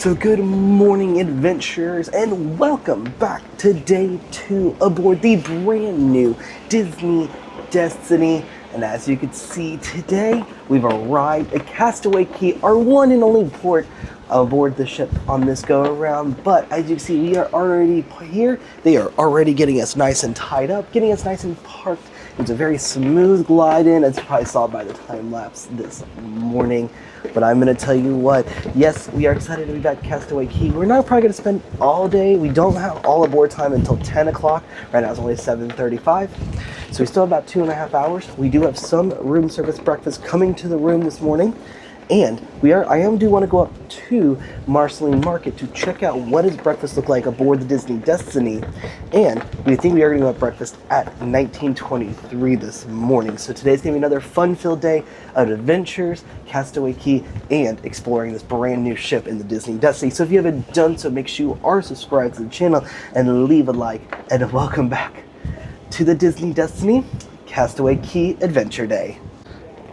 So good morning, adventurers, and welcome back to day 2 aboard the brand new Disney Destiny. And as you can see today, we've arrived at Castaway Cay, our one and only port aboard the ship on this go around. But as you can see, we are already here. They are already getting us nice and tied up, getting us nice and parked. It's a very smooth glide in, as you probably saw by the time lapse this morning. But I'm going to tell you what, yes, we are excited to be back at Castaway Cay. We're not probably going to spend all day. We don't have all aboard time until 10 o'clock. Right now it's only 7:35. So we still have about 2.5 hours. We do have some room service breakfast coming to the room this morning. And I do want to go up to Marceline Market to check out what does breakfast look like aboard the Disney Destiny. And we think we are going to go have breakfast at 1923 this morning. So today's going to be another fun-filled day of adventures, Castaway Cay, and exploring this brand new ship in the Disney Destiny. So if you haven't done so, make sure you are subscribed to the channel and leave a like. And welcome back to the Disney Destiny Castaway Cay Adventure Day.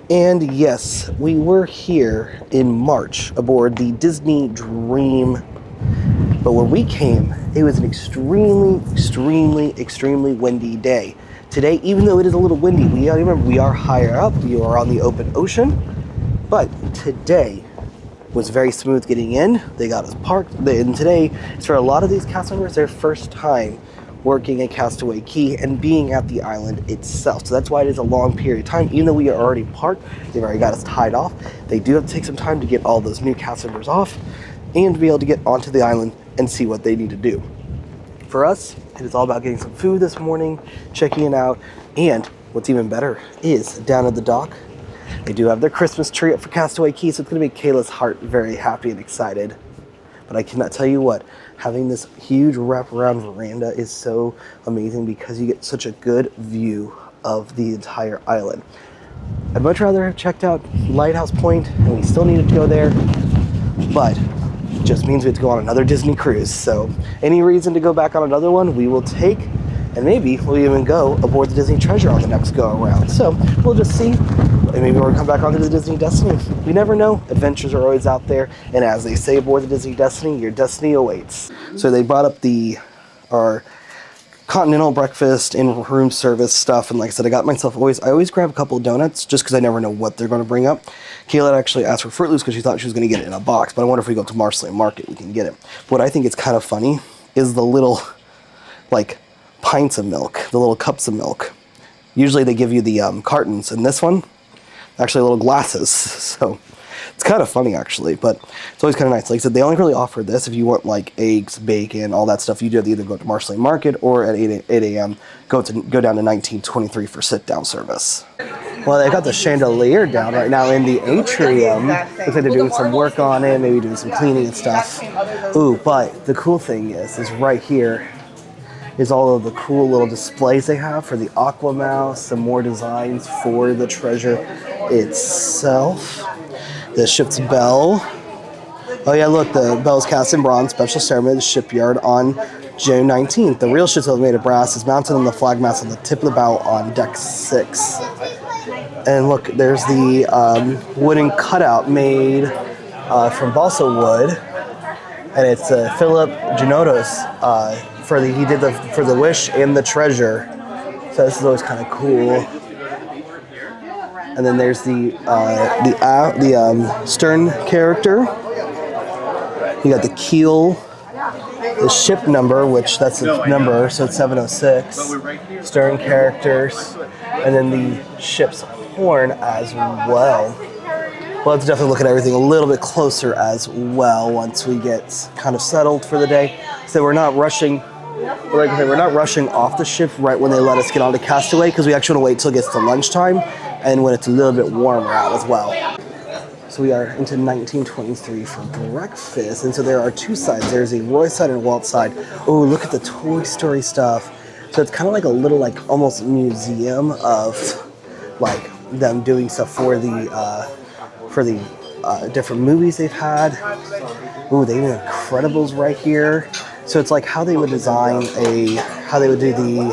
And yes, we were here in March aboard the Disney Dream, but when we came, it was an extremely windy day. Today, even though it is a little windy, we are higher up, we are on the open ocean, but today was very smooth getting in. They got us parked, and today, it's for a lot of these cast members, their first time working at Castaway Cay and being at the island itself. So that's why it is a long period of time. Even though we are already parked, they've already got us tied off, they do have to take some time to get all those new cast members off and to be able to get onto the island and see what they need to do. For us, it is all about getting some food this morning, checking it out, and what's even better is down at the dock, they do have their Christmas tree up for Castaway Cay, so it's going to make Kayla's heart very happy and excited. But I cannot tell you what, having this huge wraparound veranda is so amazing because you get such a good view of the entire island. I'd much rather have checked out Lighthouse Point, and we still needed to go there, but it just means we have to go on another Disney cruise. So any reason to go back on another one, we will take, and maybe we'll even go aboard the Disney Treasure on the next go around. So we'll just see. And maybe we'll come back onto the Disney Destiny. We never know. Adventures are always out there. And as they say aboard the Disney Destiny, your destiny awaits. So they brought up our continental breakfast and room service stuff. And like I said, I always grab a couple of donuts just because I never know what they're going to bring up. Kayla actually asked for Fruit Loops because she thought she was going to get it in a box. But I wonder if we go to Marceline Market, we can get it. But what I think is kind of funny is the little, pints of milk, the little cups of milk. Usually they give you the cartons, and this one, actually little glasses, so it's kind of funny actually, but it's always kind of nice. Like I said, they only really offer this if you want eggs, bacon, all that stuff. You do have to either go to Marceline Market or at 8 a.m. go down to 1923 for sit-down service. Well, they got the chandelier down right now in the atrium. Looks like they're doing some work on it, maybe doing some cleaning and stuff. Ooh, but the cool thing is right here is all of the cool little displays they have for the Aqua Mouse, some more designs for the treasure itself. The ship's bell. Oh yeah, look, the bell is cast in bronze, special ceremony at the shipyard on June 19th. The real ship is made of brass, is mounted on the flag mast on the tip of the bow on deck 6. And look, there's the wooden cutout made from balsa wood, and it's Philip Genotos. For the Wish and the Treasure, so this is always kind of cool. And then there's the stern character. You got the keel, the ship number, which that's the number, so it's 706. Stern characters, and then the ship's horn as well. We'll have to definitely look at everything a little bit closer as well once we get kind of settled for the day. So we're not rushing. Like I said, we're not rushing off the ship right when they let us get onto Castaway because we actually want to wait till it gets to lunchtime and when it's a little bit warmer out as well. So we are into 1923 for breakfast, and so there are two sides. There's a Roy side and a Walt side. Oh, look at the Toy Story stuff. So it's kind of like a little almost museum of them doing stuff for the different movies they've had. Ooh, they have Incredibles right here. So it's like how they would design how they would do the,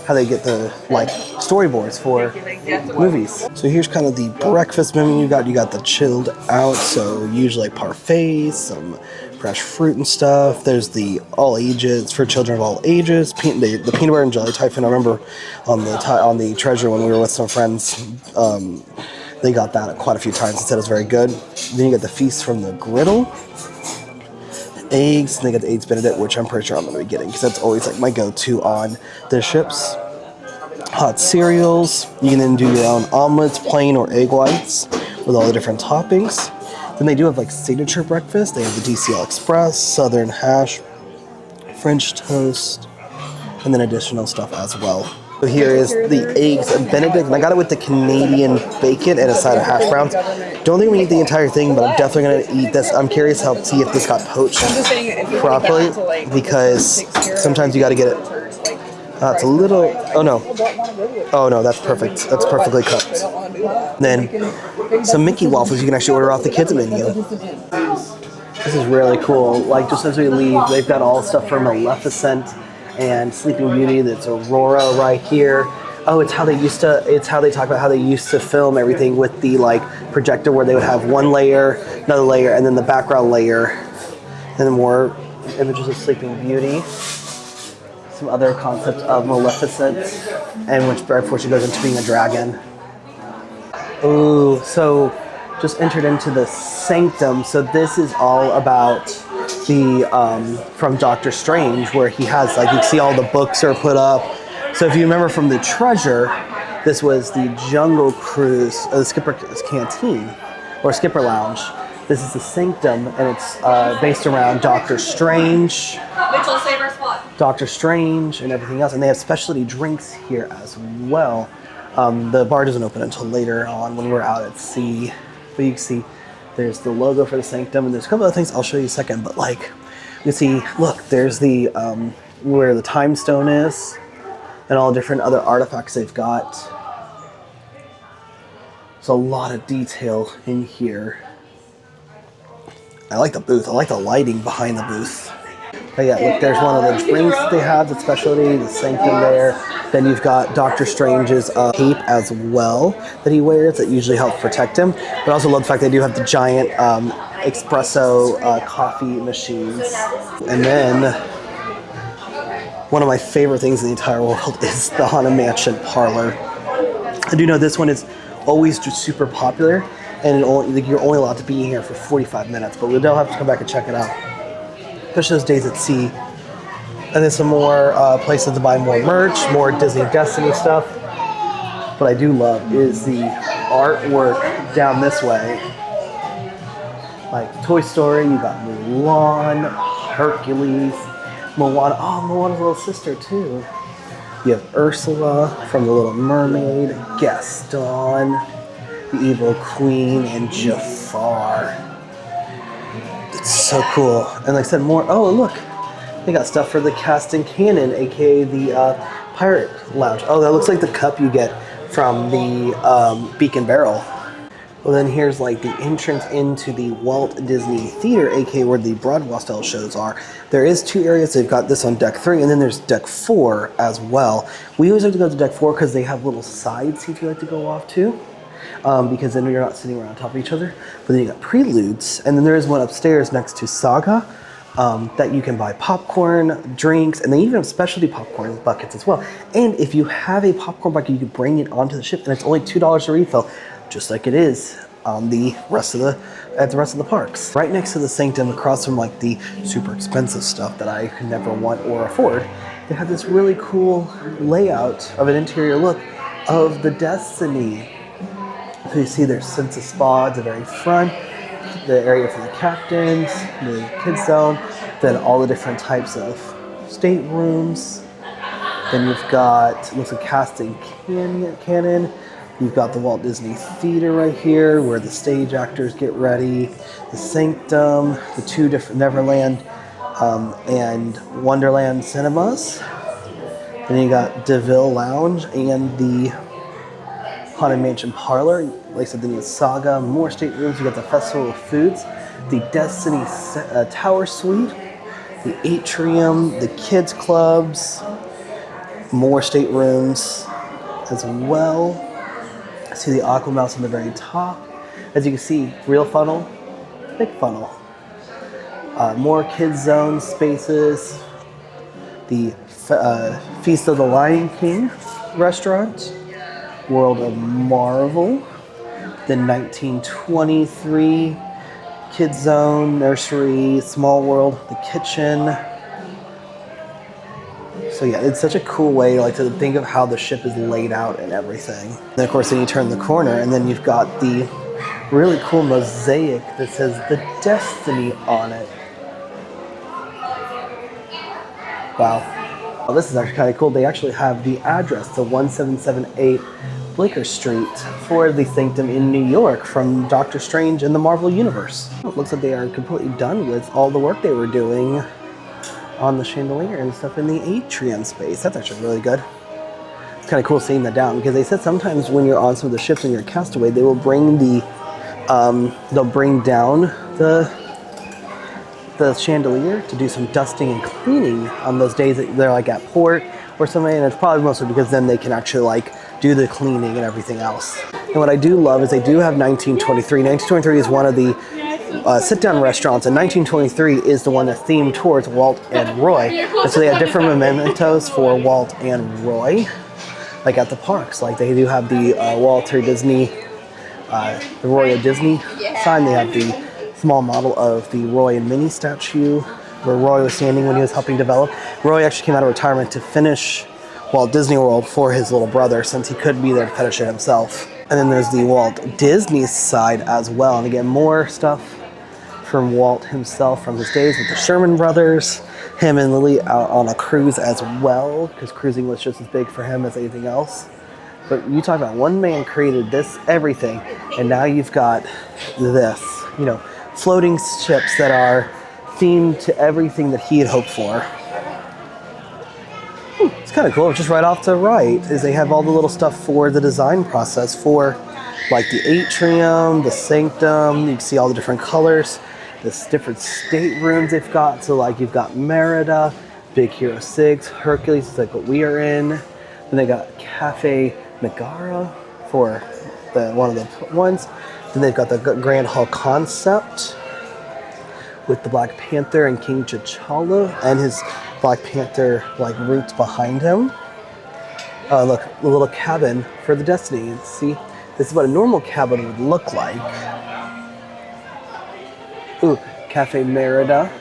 how they get the storyboards for movies. So here's kind of the breakfast menu. You got the chilled out, so usually like parfaits, some fresh fruit and stuff. There's the all ages for children of all ages. The peanut butter and jelly typhoon. I remember on the Treasure when we were with some friends. They got that quite a few times and said it was very good. Then you get the feast from the griddle. Eggs, and they got the Eggs Benedict, which I'm pretty sure I'm going to be getting because that's always like my go-to on the ships. Hot cereals. You can then do your own omelets, plain or egg whites, with all the different toppings. Then they do have like signature breakfast. They have the DCL Express, Southern Hash, French toast, and then additional stuff as well. So here is the Eggs Benedict, and I got it with the Canadian bacon and a side of hash browns. Don't think we need the entire thing, but I'm definitely going to eat this. I'm curious how to see if this got poached properly, because sometimes you got to get it. It's a little, oh no, that's perfect. That's perfectly cooked. Then some Mickey waffles you can actually order off the kids menu. This is really cool. Like just as we leave, they've got all stuff for Maleficent and Sleeping Beauty. That's Aurora right here. Oh, it's how they talk about how they used to film everything with the like projector, where they would have one layer, another layer, and then the background layer, and then more images of Sleeping Beauty. Some other concepts of Maleficent, and which before she goes into being a dragon. Ooh, so just entered into the Sanctum. So this is all about the from Doctor Strange, where he has like you see all the books are put up. So if you remember from the Treasure, this was the Jungle Cruise, the Skipper's Canteen or Skipper Lounge. This is the Sanctum, and it's based around Doctor Strange. Mitchell, save our spot. Doctor Strange and everything else, and they have specialty drinks here as well. The bar doesn't open until later on when we're out at sea, but you can see there's the logo for the Sanctum, and there's a couple other things I'll show you in a second. But like you can see, look, there's the where the time stone is, and all different other artifacts they've got. There's a lot of detail in here. I like the booth. I like the lighting behind the booth. But yeah, look, there's one of the drinks that they have, the specialty, the Sanctum there. Then you've got Doctor Strange's cape as well that he wears that usually helps protect him. But I also love the fact they do have the giant espresso coffee machines. And then one of my favorite things in the entire world is the Haunted Mansion parlor. I do know this one is always just super popular, and you're only allowed to be here for 45 minutes, but we'll have to come back and check it out, especially those days at sea. And then some more places to buy more merch, more Disney Destiny stuff. What I do love is the artwork down this way. Like Toy Story, you got Mulan, Hercules, Moana. Oh, Moana's little sister too. You have Ursula from The Little Mermaid, Gaston, the Evil Queen, and Jafar. It's so cool. And like I said, more. Oh, look, they got stuff for the cast and cannon, aka the Pirate Lounge. Oh, that looks like the cup you get from the Beacon Barrel. Well, then here's like the entrance into the Walt Disney Theater, aka where the Broadway style shows are. There is 2 areas. They've got this on deck 3, and then there's deck 4 as well. We always like to go to deck 4 because they have little side seats we like to go off to, because then you're not sitting around on top of each other. But then you got Preludes, and then there is one upstairs next to Saga that you can buy popcorn, drinks, and they even have specialty popcorn buckets as well. And if you have a popcorn bucket, you can bring it onto the ship, and it's only $2 a refill, just like it is on the rest of the parks. Right next to the Sanctum, across from like the super expensive stuff that I could never want or afford, they have this really cool layout of an interior look of the Destiny. So you see there's Sense Spa at the very front, the area for the captains, the kids zone, then all the different types of staterooms. Then you've got, looks like Cast and Cannon. You've got the Walt Disney Theater right here, where the stage actors get ready. The Sanctum, the 2 different Neverland and Wonderland cinemas. Then you got DeVille Lounge and the Haunted Mansion parlor. Like I said, then you have Saga, more staterooms. You got the Festival of Foods, the Destiny Tower Suite, the Atrium, the Kids Clubs, more staterooms as well. See the aqua mouse on the very top. As you can see, real funnel, big funnel. More kids zone spaces. The Feast of the Lion King restaurant. World of Marvel. The 1923 kids zone, nursery, small world, the kitchen. So yeah, it's such a cool way to think of how the ship is laid out and everything. And of course, then you turn the corner and then you've got the really cool mosaic that says the Destiny on it. Wow. Well, this is actually kind of cool. They actually have the address, the 1778 Bleecker Street for the Sanctum in New York from Doctor Strange in the Marvel Universe. It looks like they are completely done with all the work they were doing on the chandelier and stuff in the atrium space. That's actually really good. It's kind of cool seeing that down because they said sometimes when you're on some of the ships and you're a castaway, they will bring they'll bring down the chandelier to do some dusting and cleaning on those days that they're at port or something, and it's probably mostly because then they can actually do the cleaning and everything else. And what I do love is they do have 1923. 1923 is one of the sit-down restaurants, and 1923 is the one that's themed towards Walt and Roy. And so they have different mementos for Walt and Roy, at the parks. They do have the Walter Disney, the Roy of Disney sign. They have the small model of the Roy and Minnie statue where Roy was standing when he was helping develop. Roy actually came out of retirement to finish Walt Disney World for his little brother since he couldn't be there to finish it himself. And then there's the Walt Disney side as well. And again, more stuff from Walt himself from his days with the Sherman Brothers, him and Lily out on a cruise as well, because cruising was just as big for him as anything else. But you talk about one man created this, everything, and now you've got this, floating ships that are themed to everything that he had hoped for. It's kind of cool. Just right off to the right is they have all the little stuff for the design process for the atrium, the sanctum. You can see all the different colors, the different staterooms they've got. So you've got Merida, Big Hero 6, Hercules is what we are in. Then they got Cafe Megara for one of the ones. Then they've got the Grand Hall Concept with the Black Panther and King T'Challa and his Black Panther roots behind him. Look, the little cabin for the Destiny. See, this is what a normal cabin would look like. Ooh, Cafe Merida,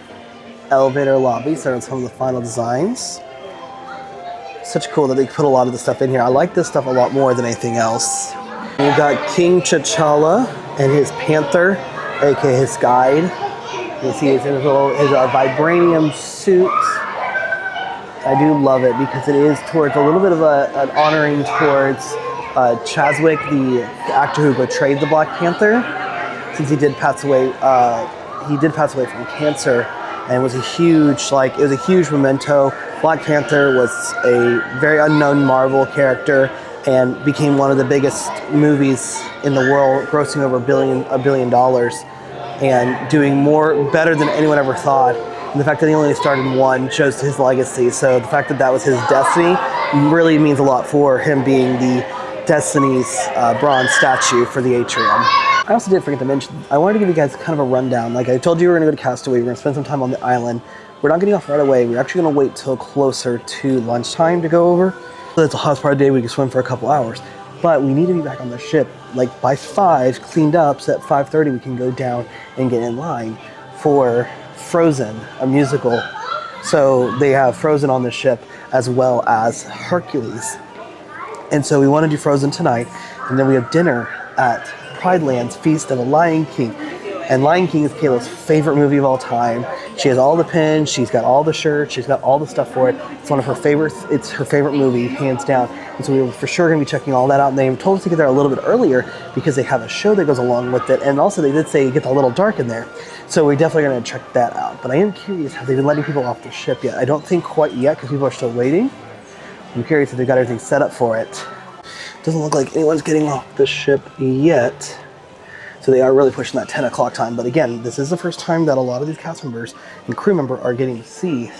elevator lobby, so on some of the final designs. Such cool that they put a lot of the stuff in here. I like this stuff a lot more than anything else. We've got King T'Challa and his Panther, aka his guide. You see he's in his vibranium suit. I do love it because it is towards a little bit of an honoring towards Chadwick, the actor who portrayed the Black Panther, since he did pass away. He did pass away from cancer, and it was a huge memento. Black Panther was a very unknown Marvel character and became one of the biggest movies in the world, grossing over $1 billion, and doing better than anyone ever thought. And the fact that he only starred in one shows his legacy. So the fact that that was his destiny really means a lot for him being the Destiny's bronze statue for the atrium. I also did forget to mention, I wanted to give you guys kind of a rundown. Like I told you, we're going to go to Castaway. We're going to spend some time on the island. We're not getting off right away. We're actually going to wait till closer to lunchtime to go over. So that's the hottest part of the day. We can swim for a couple hours. But we need to be back on the ship by 5, cleaned up, so at 5:30 we can go down and get in line for Frozen, a musical. So they have Frozen on the ship as well as Hercules. And so we want to do Frozen tonight, and then we have dinner at Pride Land's Feast of the Lion King. And Lion King is Kayla's favorite movie of all time. She has all the pins, she's got all the shirts, she's got all the stuff for it. It's one of her favorites. It's her favorite movie, hands down. And so we were for sure going to be checking all that out. And they told us to get there a little bit earlier because they have a show that goes along with it. And also they did say it gets a little dark in there. So we're definitely going to check that out. But I am curious, have they been letting people off the ship yet? I don't think quite yet because people are still waiting. I'm curious if they've got everything set up for it. Doesn't look like anyone's getting off the ship yet. So they are really pushing that 10 o'clock time. But again, this is the first time that a lot of these cast members and crew members are getting to see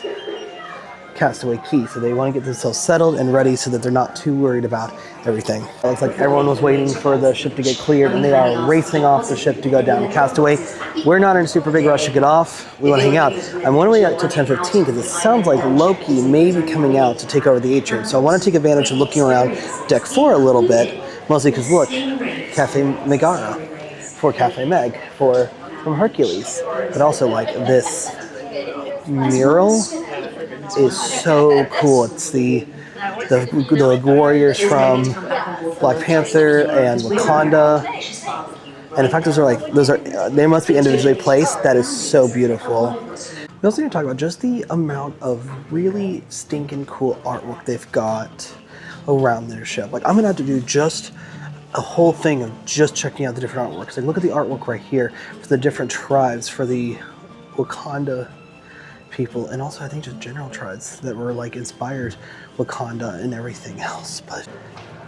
Castaway Cay. So they want to get themselves settled and ready so that they're not too worried about everything. It looks like everyone was waiting for the ship to get cleared, and they are racing off the ship to go down to Castaway. We're not in a super big rush to get off. We want to hang out. I'm wondering up to 10:15 because it sounds like Loki may be coming out to take over the atrium. So I want to take advantage of looking around deck 4 a little bit, mostly because look, Cafe Megara for Cafe Meg from Hercules. But also like this mural is so cool. It's the warriors from Black Panther and Wakanda, and in fact they must be individually placed. That is so beautiful. We also need to talk about just the amount of really stinking cool artwork they've got around their ship. Like I'm gonna have to do just a whole thing of just checking out the different artworks. Like look at the artwork right here for the different tribes, for the Wakanda people, and also I think just general tribes that were like inspired Wakanda and everything else. But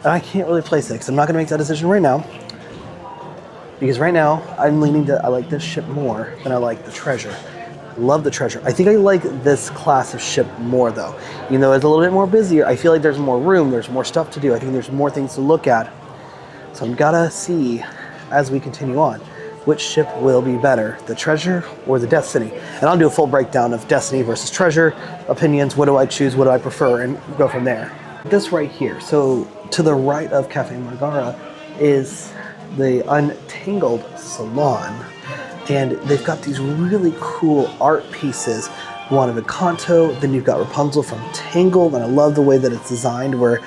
I can't really place it because I'm not going to make that decision right now, because right now I'm leaning to I like this ship more than I like the treasure. I love the treasure. I think I like this class of ship more though. Even though it's a little bit more busier, I feel like there's more room, there's more stuff to do. I think there's more things to look at. So I'm gotta see as we continue on which ship will be better, the treasure or the Destiny. And I'll do a full breakdown of Destiny versus treasure, opinions, what do I choose, what do I prefer, and go from there. This right here, so to the right of Cafe Megara is the Untangled Salon. And they've got these really cool art pieces. One of Encanto, then you've got Rapunzel from Tangled, and I love the way that it's designed where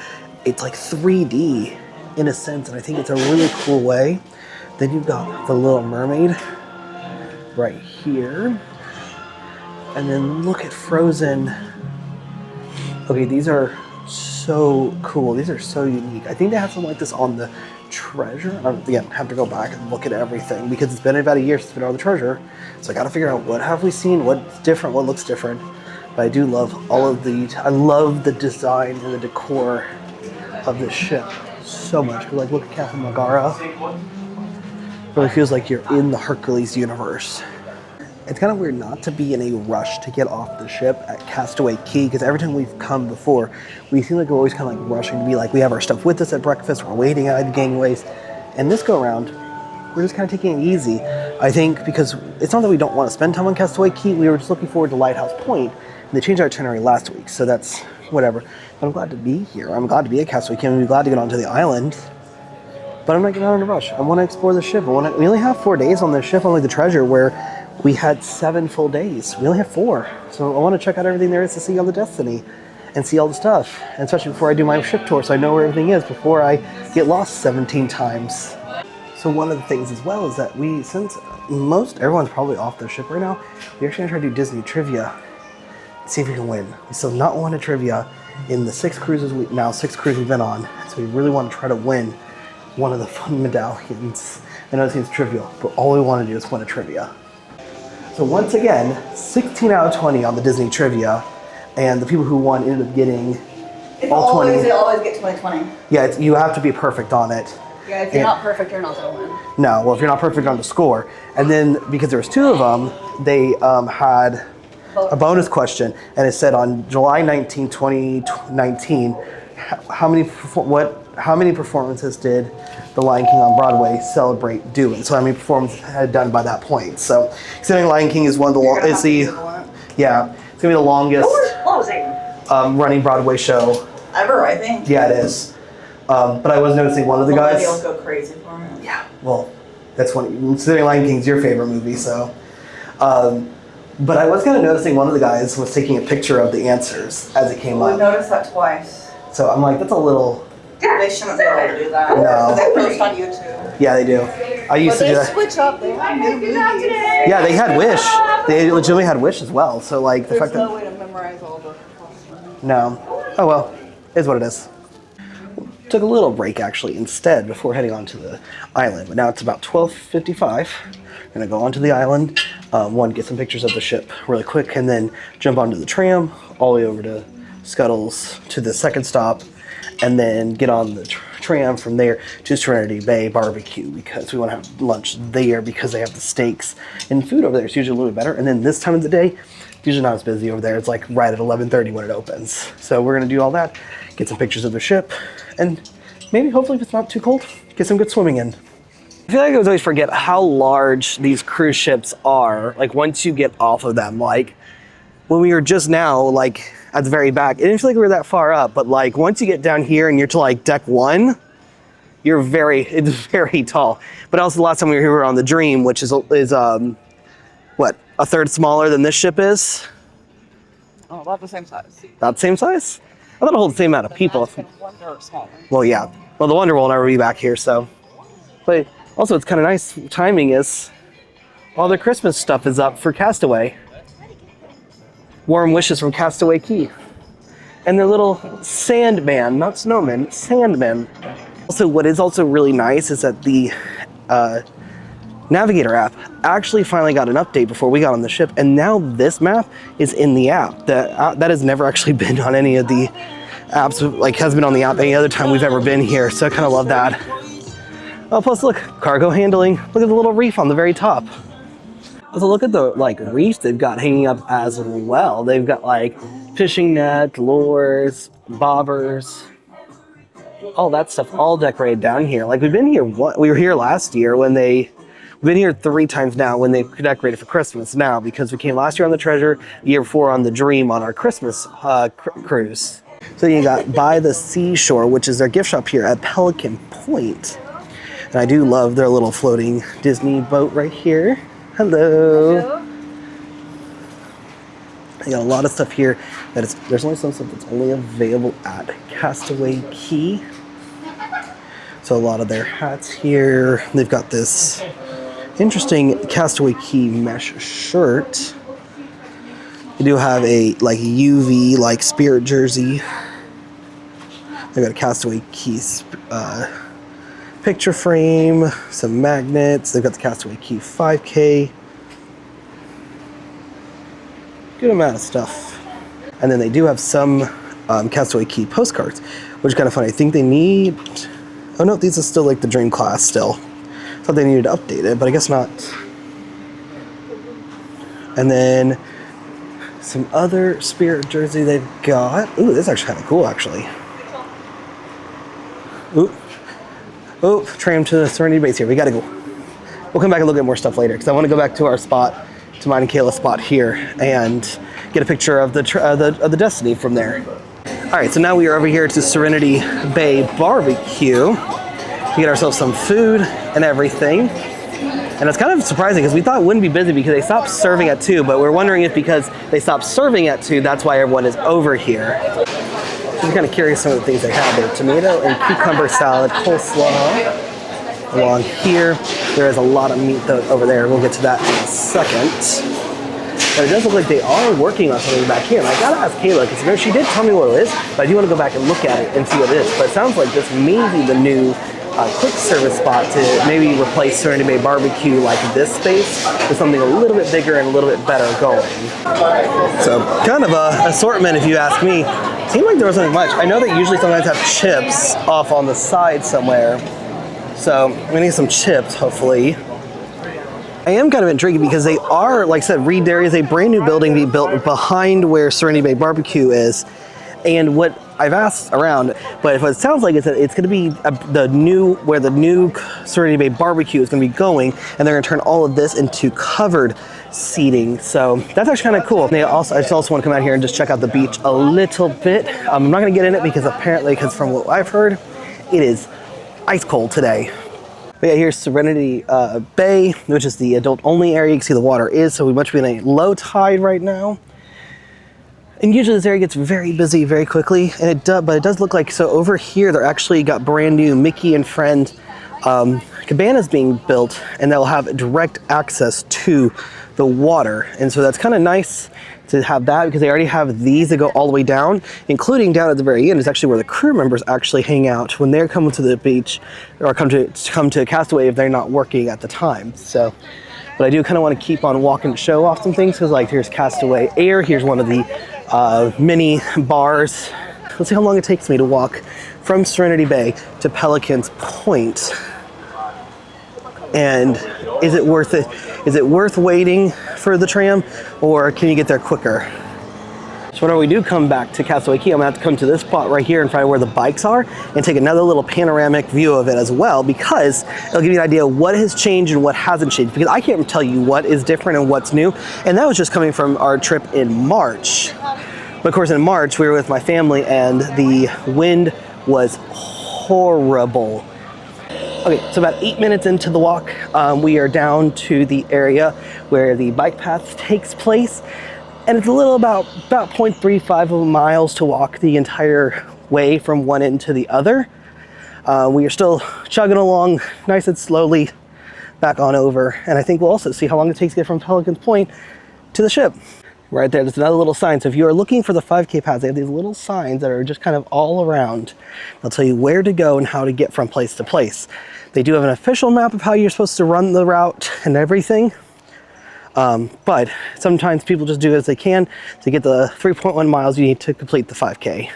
it's like 3D in a sense, and I think it's a really cool way. Then you've got the Little Mermaid right here. And then look at Frozen. Okay, these are so cool. These are so unique. I think they have something like this on the treasure. Again, have to go back and look at everything because it's been about a year since it's been on the treasure. So I gotta figure out what have we seen, what's different, what looks different. But I do love all of I love the design and the decor of this ship so much. Like look at Cafe Megara. Really feels like you're in the Hercules universe. It's kind of weird not to be in a rush to get off the ship at Castaway Cay, because every time we've come before, we seem like we're always kind of like rushing to be like, we have our stuff with us at breakfast, we're waiting at the gangways. And this go around, we're just kind of taking it easy. I think because it's not that we don't want to spend time on Castaway Cay, we were just looking forward to Lighthouse Point, and they changed our itinerary last week, so that's whatever. But I'm glad to be here. I'm glad to be at Castaway Cay. I'm glad to get onto the island. But I'm not getting out in a rush. I want to explore the ship. We only have 4 days on this ship, unlike the treasure, where we had 7 full days. We only have 4. So I want to check out everything there is to see all the Destiny and see all the stuff. And especially before I do my ship tour, so I know where everything is before I get lost 17 times. So one of the things as well is that since everyone's probably off their ship right now, we're actually going to try to do Disney trivia. See if we can win. We still have not won a trivia in the 6 cruises we've been on. So we really want to try to win one of the fun medallions. I know it seems trivial, but all we want to do is win a trivia. So once again, 16 out of 20 on the Disney trivia, and the people who won ended up getting all 20. They always get 20/20. Yeah, you have to be perfect on it. Yeah, if you're not perfect, you're not gonna win. No, well, if you're not perfect on the score. And then, because there was 2 of them, they had a bonus question, and it said on July 19, 2019, how many performances did The Lion King on Broadway celebrate doing? So how many performances had done by that point? So considering Lion King is one of the it's gonna be the longest running Broadway show ever, I think. Yeah, it is. But I was noticing one of the guys. Millennials go crazy for it. Yeah, well, that's considering Lion King's your favorite movie, so. But I was kind of noticing one of the guys was taking a picture of the answers as it came up. We noticed that twice. So I'm like, that's a little. They shouldn't be able to do that. No. They post on YouTube. Yeah, they do. I used to do that. Switch up. They have new movies. Yeah, they had Wish. They legitimately had Wish as well. So like the fact that. There's no way to memorize all the costumes. No. Oh well, it is what it is. Took a little break actually instead before heading onto the island. But now it's about 12:55. I'm gonna go onto the island. Get some pictures of the ship really quick, and then jump onto the tram all the way over to Scuttles to the second stop, and then get on the tram from there to Serenity Bay Barbecue because we want to have lunch there because they have the steaks and food over there. It's usually a little bit better. And then this time of the day, usually not as busy over there. It's like right at 11:30 when it opens. So we're gonna do all that, get some pictures of the ship, and maybe hopefully if it's not too cold, get some good swimming in. I feel like I always forget how large these cruise ships are, like once you get off of them. Like when we were just now, like at the very back, it didn't feel like we were that far up, but like once you get down here and you're to like deck 1, it's very tall. But also the last time we were here, we were on the Dream, which is what, a third smaller than this ship is? Oh, about the same size. About the same size? I thought it holds the same amount of people. Wonder or smaller. Well, yeah. Well, the Wonder will never be back here, so. But also, it's kind of nice timing is all their Christmas stuff is up for Castaway. Warm wishes from Castaway Cay. And their little sandman, not snowman, sandman. Also, what is also really nice is that the Navigator app actually finally got an update before we got on the ship, and now this map is in the app. That has never actually been on any of the apps, like has been on the app any other time we've ever been here, so I kind of love that. Oh, plus look, cargo handling. Look at the little reef on the very top. Also look at the like reefs they've got hanging up as well. They've got like fishing net, lures, bobbers, all that stuff all decorated down here. Like we've been here, we were here last year when we've been here 3 times now when they decorated for Christmas now, because we came last year on the Treasure, the year before on the Dream on our Christmas cruise. So you got By the Seashore, which is their gift shop here at Pelican Point. And I do love their little floating Disney boat right here. Hello. Hello. They got a lot of stuff here there's only some stuff that's only available at Castaway Cay. So a lot of their hats here. They've got this interesting Castaway Cay mesh shirt. They do have a like UV like Spirit jersey. They've got a Castaway Cay picture frame, some magnets. They've got the Castaway Cay 5K. Good amount of stuff. And then they do have some Castaway Cay postcards, which is kind of funny. I think they need, oh no, these are still like the Dream class still. Thought they needed to update it, but I guess not. And then some other Spirit jersey they've got. Ooh, this is actually kind of cool, actually. Ooh, tram to the Serenity base here. We gotta go. We'll come back and look at more stuff later, because I want to go back to our spot, to mine and Kayla's spot here, and get a picture of the Destiny from there. All right, so now we are over here to Serenity Bay Barbecue to get ourselves some food and everything. And it's kind of surprising because we thought it wouldn't be busy because they stopped serving at 2, but we're wondering if because they stopped serving at 2, that's why everyone is over here. I'm kind of curious some of the things they have there. Tomato and cucumber salad, coleslaw. Along here, there is a lot of meat though over there. We'll get to that in a second. But it does look like they are working on something back here. And I gotta ask Kayla, because she did tell me what it is, but I do want to go back and look at it and see what it is. But it sounds like this may be the new quick service spot to maybe replace Serenity Bay Barbecue, like this space, with something a little bit bigger and a little bit better going. So kind of a assortment if you ask me. Seemed like there wasn't much. I know they usually sometimes have chips off on the side somewhere. So we need some chips, hopefully. I am kind of intrigued because they are, like I said, Reed Dairy is a brand new building being built behind where Serenity Bay Barbecue is. And what I've asked around, but what it sounds like is that it's going to be where the new Serenity Bay Barbecue is going to be going, and they're going to turn all of this into covered seating. So that's actually kind of cool. I just also want to come out here and just check out the beach a little bit. I'm not going to get in it because from what I've heard, it is ice cold today. But yeah, here's Serenity Bay, which is the adult only area. You can see the water is, so we must be in a low tide right now. And usually this area gets very busy very quickly, and but it does look like, so over here they're actually got brand new Mickey and Friend cabanas being built, and they'll have direct access to the water. And so that's kind of nice to have that, because they already have these that go all the way down, including down at the very end is actually where the crew members actually hang out when they're coming to the beach, or come to Castaway if they're not working at the time. So, but I do kind of want to keep on walking to show off some things, because like here's Castaway Air, here's one of the mini bars. Let's see how long it takes me to walk from Serenity Bay to Pelican's Point. And is it worth it? Is it worth waiting for the tram, or can you get there quicker? So whenever we do come back to Castaway Cay, I'm gonna have to come to this spot right here in front of where the bikes are and take another little panoramic view of it as well, because it'll give you an idea of what has changed and what hasn't changed, because I can't tell you what is different and what's new. And that was just coming from our trip in March. But of course in March, we were with my family and the wind was horrible. Okay, so about 8 minutes into the walk, we are down to the area where the bike path takes place. And it's a little about 0.35 miles to walk the entire way from one end to the other. We are still chugging along nice and slowly back on over. And I think we'll also see how long it takes to get from Pelican's Point to the ship. Right there's another little sign. So if you are looking for the 5K paths, they have these little signs that are just kind of all around. They'll tell you where to go and how to get from place to place. They do have an official map of how you're supposed to run the route and everything. But sometimes people just do as they can to get the 3.1 miles you need to complete the 5K.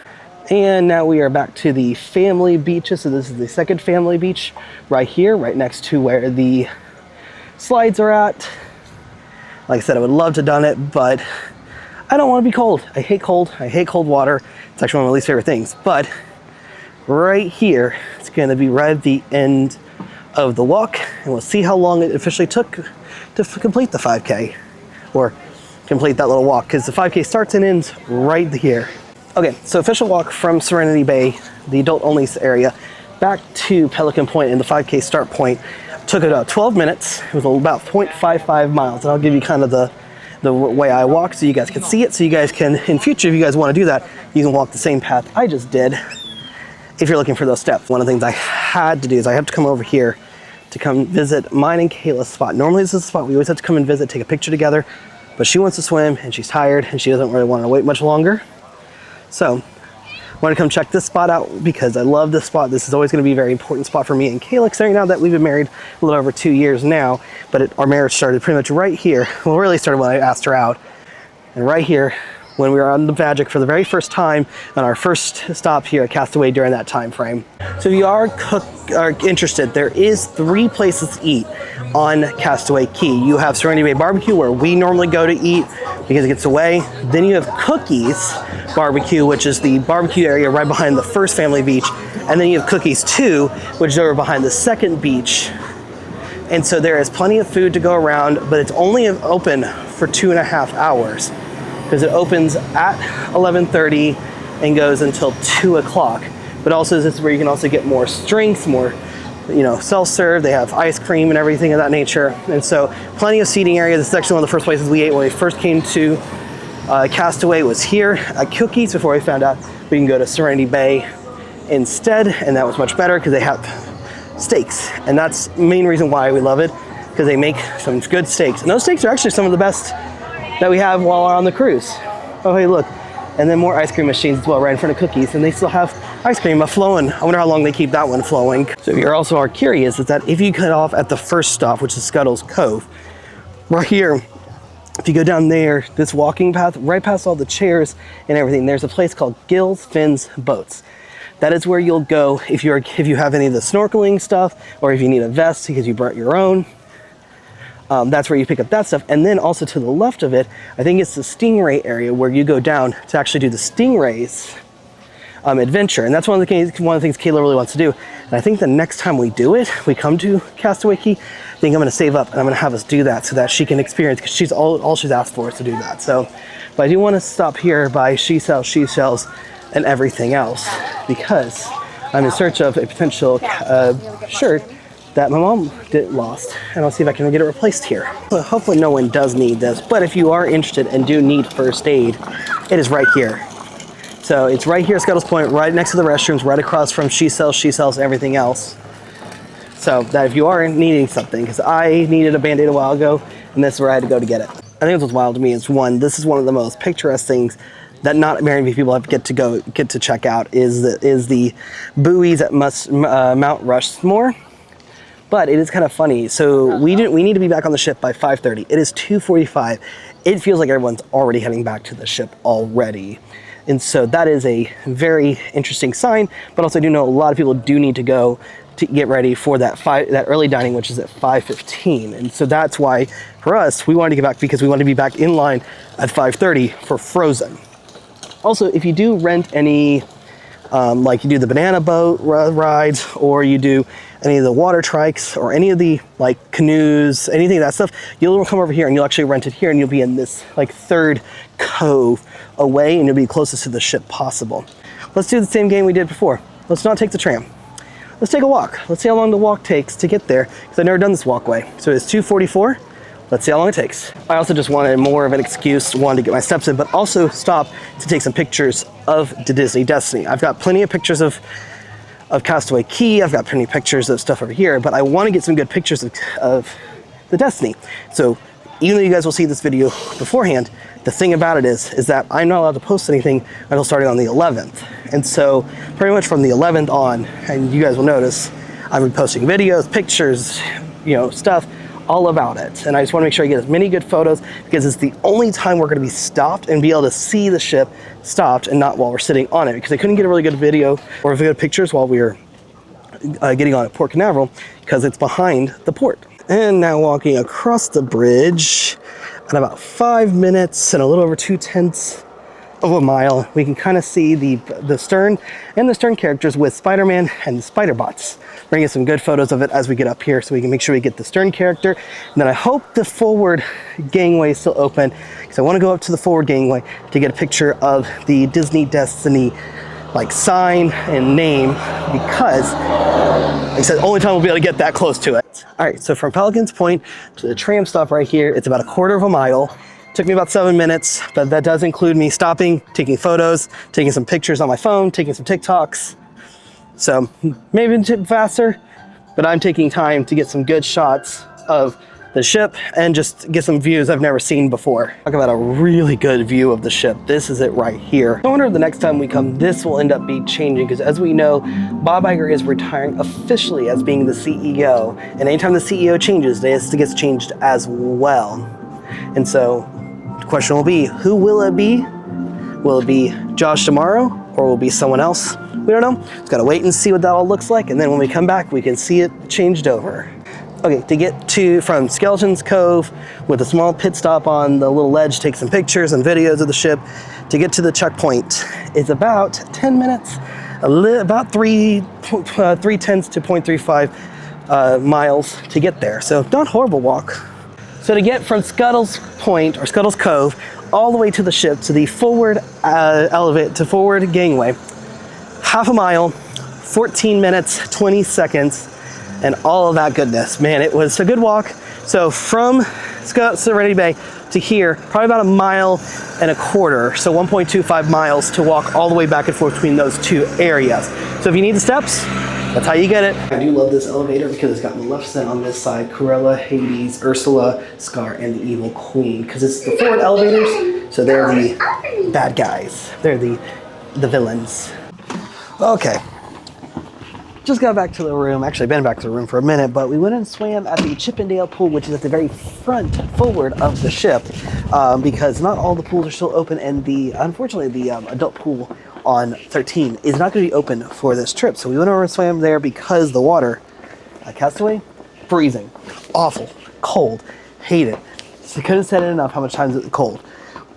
And now we are back to the family beaches. So this is the second family beach right here, right next to where the slides are at. Like I said, I would love to have done it, but I don't want to be cold. I hate cold. I hate cold water. It's actually one of my least favorite things. But right here, it's going to be right at the end of the walk, and we'll see how long it officially took to complete the 5K, or complete that little walk, because the 5K starts and ends right here. Okay, so official walk from Serenity Bay, the adult only area, back to Pelican Point and the 5K start point took about 12 minutes. It was about 0.55 miles, and I'll give you kind of the way I walk so you guys can see it, so you guys can, in future, if you guys want to do that, you can walk the same path I just did if you're looking for those steps. One of the things I had to do is I have to come over here to come visit mine and Kayla's spot. Normally this is a spot we always have to come and visit, take a picture together, but she wants to swim and she's tired and she doesn't really want to wait much longer. So I want to come check this spot out because I love this spot. This is always going to be a very important spot for me and Kayla, considering now that we've been married a little over 2 years now, but our marriage started pretty much right here. Well, it really started when I asked her out, and right here when we were on the Magic for the very first time on our first stop here at Castaway during that time frame. So if you are interested, there is 3 places to eat on Castaway Cay. You have Serenity Bay Barbecue, where we normally go to eat because it gets away. Then you have Cookies Barbecue, which is the barbecue area right behind the first family beach. And then you have Cookies 2, which is over behind the second beach. And so there is plenty of food to go around, but it's only open for 2.5 hours. Because it opens at 11:30 and goes until 2 o'clock. But also this is where you can also get more drinks, more, self-serve. They have ice cream and everything of that nature. And so plenty of seating area. This is actually one of the first places we ate when we first came to Castaway, was here at Cookies, before we found out we can go to Serenity Bay instead. And that was much better because they have steaks. And that's the main reason why we love it, because they make some good steaks. And those steaks are actually some of the best that we have while we're on the cruise. Oh, hey, look. And then more ice cream machines as well right in front of Cookies, and they still have ice cream flowing. I wonder how long they keep that one flowing. So if you also are curious, is that if you cut off at the first stop, which is Scuttle's Cove, right here, if you go down there, this walking path, right past all the chairs and everything, there's a place called Gills, Fins, Boats. That is where you'll go if you have any of the snorkeling stuff, or if you need a vest because you brought your own. That's where you pick up that stuff. And then also to the left of it, I think it's the Stingray area where you go down to actually do the Stingrays adventure. And that's one of the things Kayla really wants to do. And I think the next time we do it, we come to Castaway Cay, I think I'm going to save up and I'm going to have us do that so that she can experience, because she's all she's asked for is to do that. So, but I do want to stop here by She Sells, and everything else, because I'm in search of a potential shirt that my mom lost, and I'll see if I can get it replaced here. Well, hopefully no one does need this, but if you are interested and do need first aid, it is right here. So it's right here at Scuttle's Point, right next to the restrooms, right across from She Sells, everything else. So that if you are needing something, because I needed a Band-Aid a while ago, and this is where I had to go to get it. I think what's wild to me is, this is one of the most picturesque things that not very many people get to check out, is the buoys at Mount Rushmore. But it is kind of funny. So we need to be back on the ship by 5:30. It is 2:45. It feels like everyone's already heading back to the ship already. And so that is a very interesting sign, but also I do know a lot of people do need to go to get ready for that early dining, which is at 5:15. And so that's why for us, we wanted to get back because we wanted to be back in line at 5:30 for Frozen. Also, if you do rent any, like you do the banana boat rides, or you do any of the water trikes, or any of the like canoes, anything of that stuff, you'll come over here and you'll actually rent it here, and you'll be in this like third cove away, and you'll be closest to the ship possible. Let's do the same game we did before. Let's not take the tram. Let's take a walk. Let's see how long the walk takes to get there, because I've never done this walkway. So it's 2:44. Let's see how long it takes. I also just wanted more of an excuse, one, to get my steps in, but also stop to take some pictures of the Disney Destiny. I've got plenty of pictures of Castaway Cay. I've got plenty of pictures of stuff over here, but I want to get some good pictures of the Destiny. So even though you guys will see this video beforehand, the thing about it is that I'm not allowed to post anything until starting on the 11th. And so pretty much from the 11th on, and you guys will notice, I've been posting videos, pictures, stuff all about it. And I just want to make sure I get as many good photos, because it's the only time we're going to be stopped and be able to see the ship stopped, and not while we're sitting on it, because I couldn't get a really good video or good pictures while we were getting on at Port Canaveral, because it's behind the port. And now walking across the bridge at about 5 minutes and a little over 2/10 of a mile, we can kind of see the stern and the stern characters with Spider-Man and the Spider-Bots. Bringing some good photos of it as we get up here, so we can make sure we get the stern character. And then I hope the forward gangway is still open, because I want to go up to the forward gangway to get a picture of the Disney Destiny like sign and name, because like I said, only time we'll be able to get that close to it. All right, so from Pelican's Point to the tram stop right here, it's about a quarter of a mile. Took me about 7 minutes, but that does include me stopping, taking photos, taking some pictures on my phone, taking some TikToks. So maybe a bit faster, but I'm taking time to get some good shots of the ship and just get some views I've never seen before. Talk about a really good view of the ship. This is it right here. I wonder if the next time we come, this will end up be changing, because as we know, Bob Iger is retiring officially as being the CEO. And anytime the CEO changes, this gets changed as well. And so the question will be, who will it be? Will it be Josh tomorrow, or will it be someone else? We don't know. Just gotta wait and see what that all looks like, and then when we come back, we can see it changed over. Okay, to get from Skeleton's Cove with a small pit stop on the little ledge, take some pictures and videos of the ship, to get to the checkpoint, it's about 10 minutes, about 3/10 to 0.35 miles to get there. So not a horrible walk. So to get from Scuttle's Point or Scuttle's Cove all the way to the ship, to the forward forward gangway, half a mile, 14 minutes, 20 seconds, and all of that goodness. Man, it was a good walk. So from Serenity Bay to here, probably about 1.25 miles, so 1.25 miles to walk all the way back and forth between those two areas. So if you need the steps, that's how you get it. I do love this elevator because it's got Maleficent on this side, Cruella, Hades, Ursula, Scar, and the Evil Queen, because it's the forward elevators, so they're the bad guys. They're the villains. Okay. Just got back to the room. Actually, been back to the room for a minute, but we went and swam at the Chippendale pool, which is at the very forward of the ship, because not all the pools are still open, and unfortunately the adult pool on 13 is not going to be open for this trip. So we went over and swam there because the water at Castaway, freezing, awful, cold, hate it. So I couldn't said it enough how much times it's cold.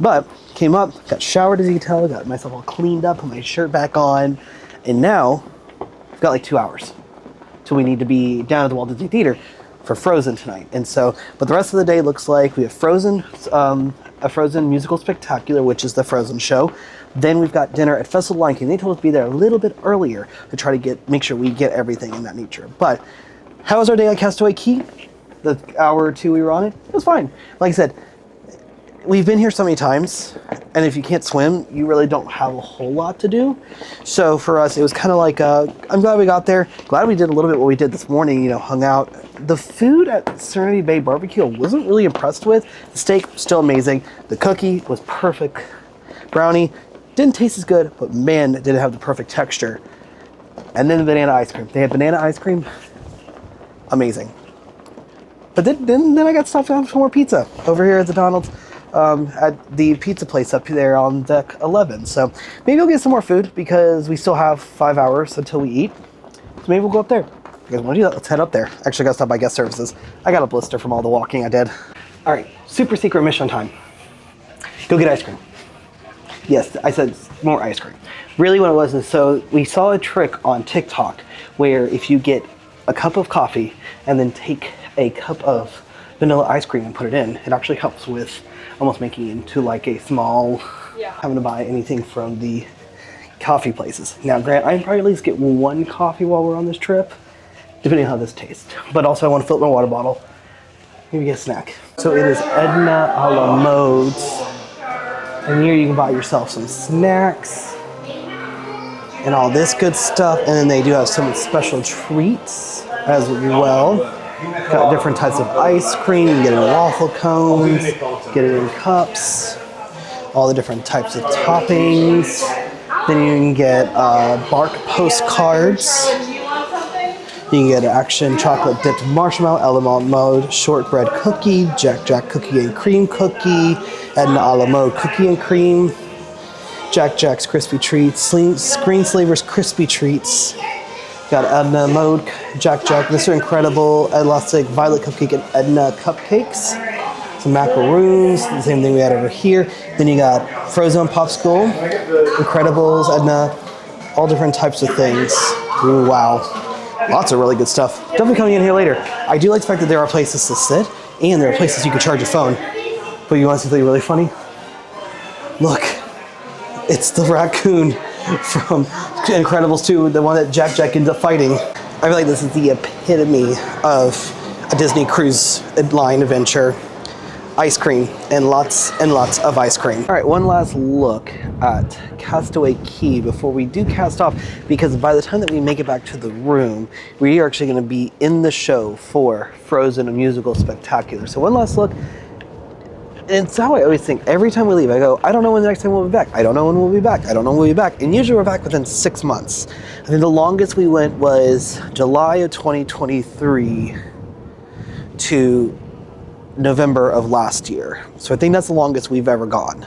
But came up, got showered as you can tell, got myself all cleaned up, put my shirt back on, and now I've got like 2 hours till we need to be down at the Walt Disney Theater for Frozen tonight. And so, but the rest of the day looks like we have Frozen, a Frozen musical spectacular, which is the Frozen show. Then we've got dinner at Festival Lion King. They told us to be there a little bit earlier to try to make sure we get everything in that nature. But how was our day at Castaway Cay? The hour or two we were on it was fine. Like I said, we've been here so many times, and if you can't swim, you really don't have a whole lot to do. So for us, it was kind of like, I'm glad we got there. Glad we did a little bit what we did this morning, hung out. The food at Serenity Bay Barbecue I wasn't really impressed with. The steak, still amazing. The cookie was perfect. Brownie, didn't taste as good, but man, it did have the perfect texture. And then the banana ice cream. They had banana ice cream. Amazing. But then I got stopped down for more pizza over here at the Donald's. At the pizza place up there on deck 11. So maybe we'll get some more food because we still have 5 hours until we eat. So maybe we'll go up there. You guys want to do that? Let's head up there. Actually, I gotta stop by guest services. I got a blister from all the walking I did. All right, super secret mission time. Go get ice cream. Yes, I said more ice cream. Really what it was is, so we saw a trick on TikTok where if you get a cup of coffee and then take a cup of vanilla ice cream and put it in, it actually helps with almost making it into like a small, having to buy anything from the coffee places. Now, Grant, I can probably at least get one coffee while we're on this trip, depending on how this tastes. But also I want to fill up my water bottle, maybe get a snack. So it is Edna a la modes. And here you can buy yourself some snacks and all this good stuff. And then they do have some special treats as well. Got different types of ice cream. You can get it in waffle cones, get it in cups, all the different types of toppings. Then you can get bark postcards. You can get an action chocolate dipped marshmallow, element mode, shortbread cookie, Jack cookie and cream cookie, Edna a la mode cookie and cream, Jack's crispy treats, Screenslaver's crispy treats. Got Edna mode, Jack, Mr. Incredible, elastic violet cupcake and Edna cupcakes. Some macaroons, the same thing we had over here. Then you got Frozen Popsicle, Incredibles, Edna, all different types of things. Ooh, wow. Lots of really good stuff. Definitely coming in here later. I do like the fact that there are places to sit and there are places you can charge your phone. But you want to see something really funny? Look, it's the raccoon from Incredibles 2, the one that Jack ends up fighting. I feel like this is the epitome of a Disney cruise line adventure. Ice cream and lots of ice cream. All right, one last look at Castaway Cay before we do cast off, because by the time that we make it back to the room, we are actually going to be in the show for Frozen, a musical spectacular. So one last look. And it's how I always think. Every time we leave, I go, I don't know when the next time we'll be back. I don't know when we'll be back. I don't know when we'll be back. And usually we're back within 6 months. I think the longest we went was July of 2023 to November of last year. So I think that's the longest we've ever gone.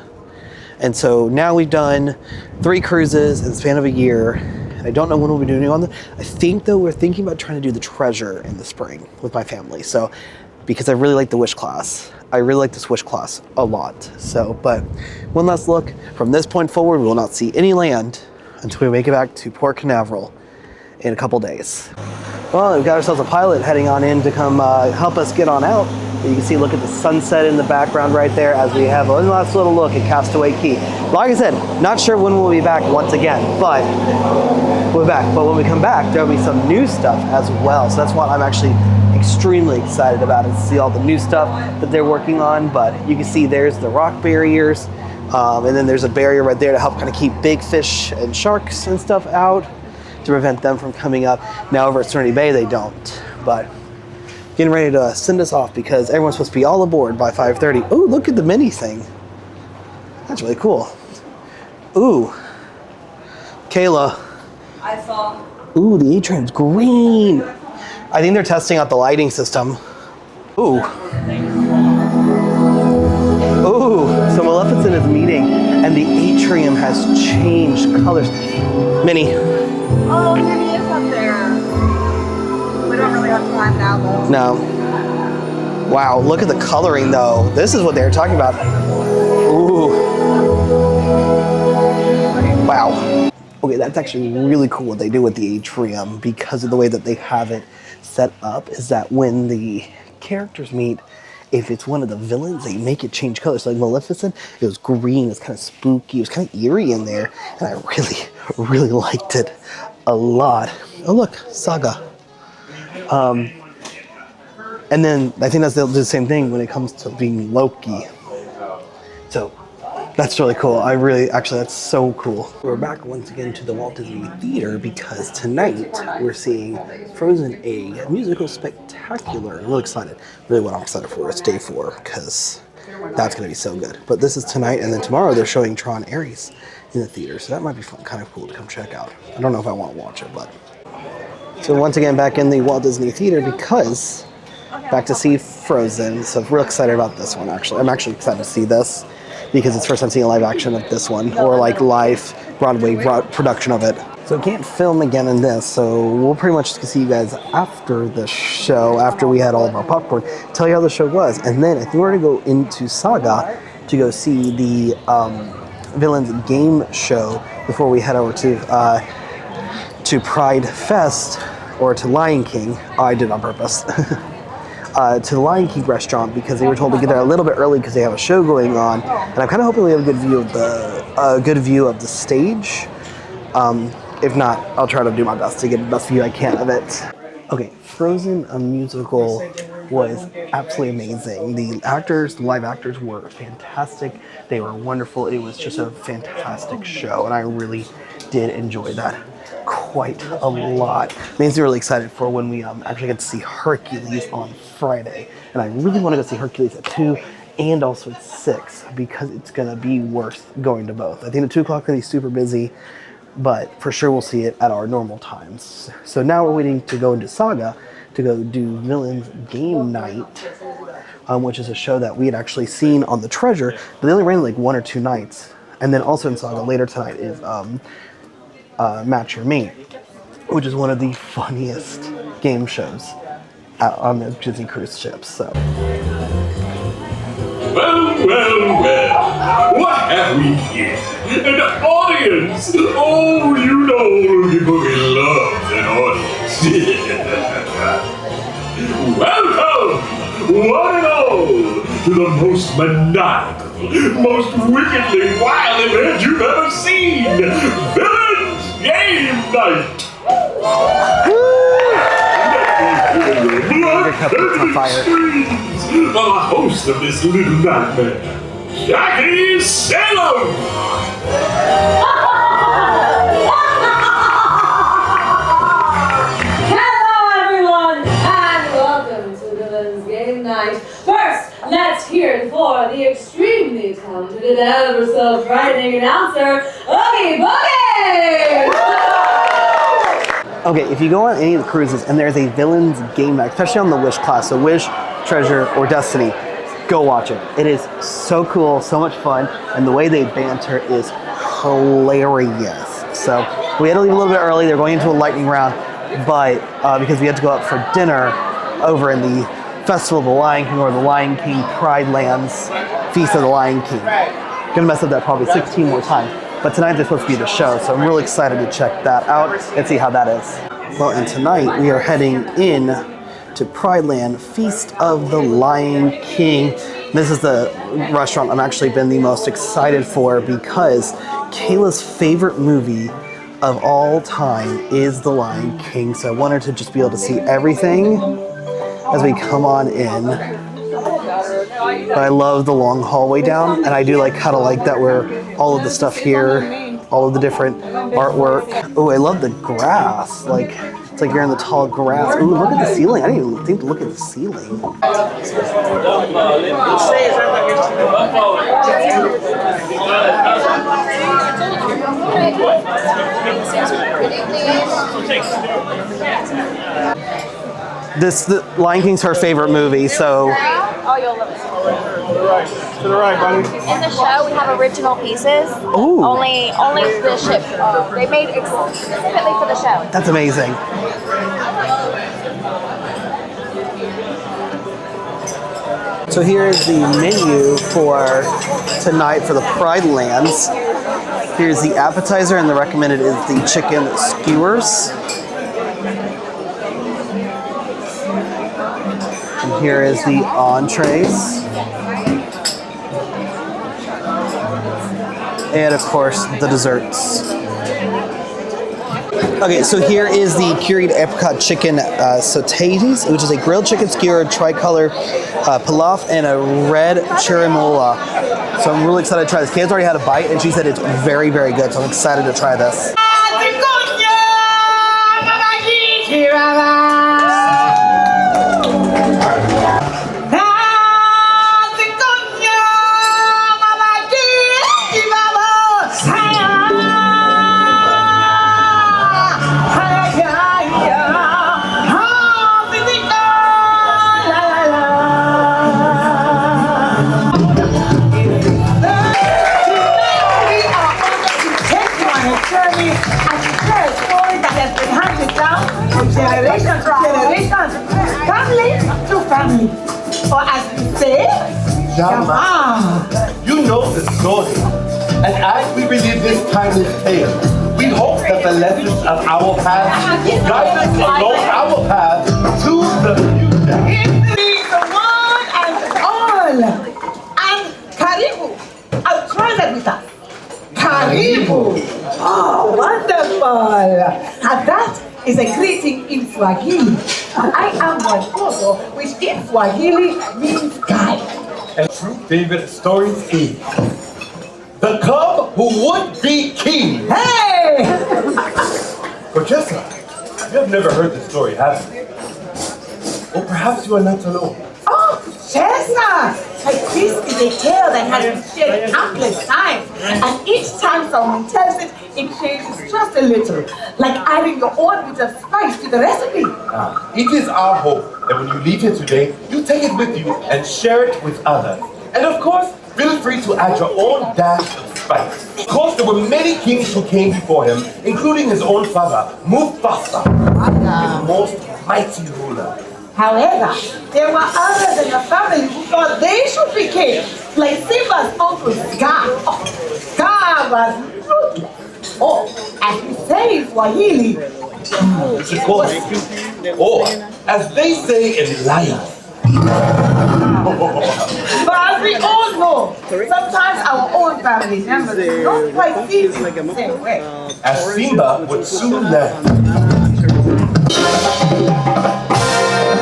And so now we've done 3 cruises in the span of a year. And I don't know when we'll be doing it on them. I think though we're thinking about trying to do the Treasure in the spring with my family. So, because I really like the Wish class. I really like this Wish class a lot. So, but one last look. From this point forward, we will not see any land until we make it back to Port Canaveral in a couple days. Well, we've got ourselves a pilot heading on in to come help us get on out. You can see, look at the sunset in the background right there as we have one last little look at Castaway Cay. Like I said, not sure when we'll be back once again, but we'll be back. But when we come back, there'll be some new stuff as well. So that's what I'm actually extremely excited about, is to see all the new stuff that they're working on. But you can see there's the rock barriers, and then there's a barrier right there to help kind of keep big fish and sharks and stuff out, to prevent them from coming up. Now over at Serenity Bay, they don't. But getting ready to send us off because everyone's supposed to be all aboard by 5:30. Ooh, look at the mini thing. That's really cool. Ooh. Kayla. I saw. Ooh, the A-Train's green. I think they're testing out the lighting system. Ooh. Ooh, so Maleficent is meeting and the atrium has changed colors. Minnie. Oh, Minnie is up there. We don't really have time now, though. No. Wow, look at the coloring, though. This is what they were talking about. Ooh. Wow. Okay, that's actually really cool what they do with the atrium, because of the way that they have it set up, is that when the characters meet, if it's one of the villains, they make it change colors. So like Maleficent, it was green, it was kind of spooky, it was kind of eerie in there, and I really liked it a lot. Oh look, Saga. And then I think that's the same thing when it comes to being Loki. So that's really cool. That's so cool. We're back once again to the Walt Disney Theater because tonight we're seeing Frozen, a musical spectacular. I'm really excited. Really what I'm excited for is day 4, because that's going to be so good. But this is tonight, and then tomorrow they're showing Tron Ares in the theater. So that might be fun, kind of cool to come check out. I don't know if I want to watch it, but. So once again back in the Walt Disney Theater because back to see Frozen. So I'm real excited about this one actually. I'm actually excited to see this, because it's the first time seeing a live action of this one, or like live Broadway production of it. So can't film again in this, so we'll pretty much see you guys after the show, after we had all of our popcorn, tell you how the show was. And then I think we're gonna go into Saga to go see the Villains game show before we head over to Pride Fest, or to Lion King. Oh, I did it on purpose. To the Lion King restaurant, because they were told to get there a little bit early because they have a show going on, and I'm kind of hoping we have a good view of the stage. If not, I'll try to do my best to get the best view I can of it. Okay, Frozen, a musical, was absolutely amazing. The live actors were fantastic. They were wonderful. It was just a fantastic show, and I really did enjoy that quite a lot. Makes me really excited for when we actually get to see Hercules on Friday. And I really want to go see Hercules at 2 and also at 6, because it's going to be worth going to both. I think the 2 o'clock is going to be super busy, but for sure we'll see it at our normal times. So now we're waiting to go into Saga to go do Villains Game Night, which is a show that we had actually seen on The Treasure, but they only ran like 1 or 2 nights. And then also in Saga later tonight is Match Your Mate, which is one of the funniest game shows on the Disney cruise ships. So. Well, what have we here? An audience! Oh, you know Oogie Boogie loves an audience. Welcome, one and all, to the most maniacal, most wickedly wild event you've ever seen, Villains Game Night! The host of this little nightmare, Jackie Salem! Hello everyone, and welcome to Villains Game Night. First, let's hear it for the extremely talented and ever so frightening announcer, Oogie Boogie! Okay, if you go on any of the cruises and there's a Villains Game Night, especially on the Wish class, so Wish, Treasure, or Destiny, go watch it. It is so cool, so much fun, and the way they banter is hilarious. So we had to leave a little bit early. They're going into a lightning round, but because we had to go out for dinner over in the Festival of the Lion King, or the Lion King Pride Lands Feast of the Lion King. Gonna mess up that probably 16 more times. But tonight they're supposed to be the show, so I'm really excited to check that out and see how that is. Well, and tonight we are heading in to Pride Land Feast of the Lion King. This is the restaurant I've actually been the most excited for, because Kayla's favorite movie of all time is The Lion King, so I wanted to just be able to see everything as we come on in. But I love the long hallway down, and I do like kind of like that where all of the stuff here, all of the different artwork. Oh, I love the grass. Like, it's like you're in the tall grass. Ooh, look at the ceiling. I didn't even think to look at the ceiling. The Lion King's her favorite movie, so. Oh, you'll love it. To the right, buddy. In the show, we have original pieces. Ooh. Only the ship. They made specifically for the show. That's amazing. So here is the menu for tonight for the Pride Lands. Here's the appetizer, and the recommended is the chicken skewers. And here is the entrees. And of course, the desserts. Okay, so here is the curried apricot chicken sautés, which is a grilled chicken skewer, tricolor pilaf, and a red chirimoya. So I'm really excited to try this. Kayla's already had a bite, and she said it's very, very good, so I'm excited to try this. and share a story that has been handed down from generation to generation, family to family. Or as we say, Yama. You know the story. And as we relive this timeless tale, we hope that the lessons of our past will guide us along our path to the future. It's the one and all. And Karibu. I'll try that with us. Karibu. Oh, wonderful. And that is a greeting in Swahili. And I am Wangogo, which in Swahili means guide. And true favorite stories is the cub who would be king. Hey! Professor, you have never heard this story, have you? Or perhaps you are not alone. Oh, Cesar! Like this is a tale that has been shared countless times. And each time someone tells it, it changes just a little. Like adding your own bit of spice to the recipe. It is our hope that when you leave here today, you take it with you and share it with others. And of course, feel free to add your own dash of spice. Of course, there were many kings who came before him, including his own father, Mufasa, his most mighty ruler. However, there were others in the family who thought they should be king, like Simba's uncle Scar. Oh, Scar was ruthless. Oh, as we say in Swahili, You should call it, or as they say in Lion. but as we all know, sometimes our own family members don't quite see things the same way. As Simba would soon learn.